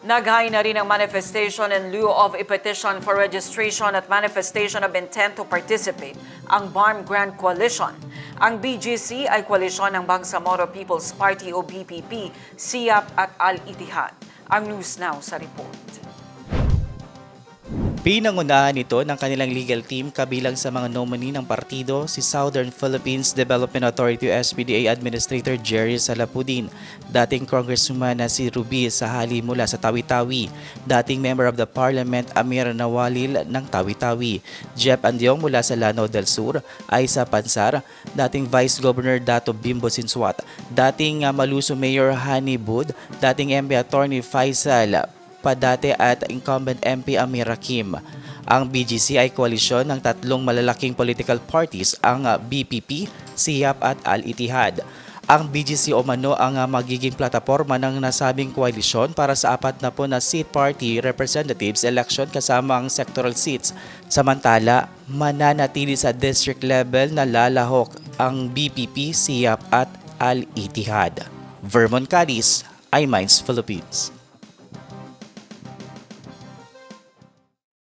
Naghain na rin ang manifestation in lieu of a petition for registration at manifestation of intent to participate ang BARM Grand Coalition. Ang BGC ay koalisyon ng Bangsamoro People's Party o BPP, SIAP at Al-Ittihad. Ang News Now sa report. Pinangunahan nito ng kanilang legal team kabilang sa mga nominee ng partido si Southern Philippines Development Authority o SPDA Administrator Jerry Salapudin, dating congresswoman na si Ruby Sahali mula sa Tawi-Tawi, dating member of the parliament Amir Nawalil ng Tawi-Tawi, Jeff Andiong mula sa Lanao del Sur, Aisa Pansar, dating Vice Governor Dato Bimbo Sinsuat, dating Maluso Mayor Hani Bud, dating MP Attorney Faisal Padate at incumbent MP Amir Hakim. Ang BGC ay koalisyon ng tatlong malalaking political parties, ang BPP, SIAP at Al-Ittihad. Ang BGC o mano ang magiging plataforma ng nasabing koalisyon para sa 40 na seat party representatives election kasama ang sectoral seats. Samantala, mananatili sa district level na lalahok ang BPP, SIAP at Al-Ittihad. Vermon Cadiz, iMinds Philippines.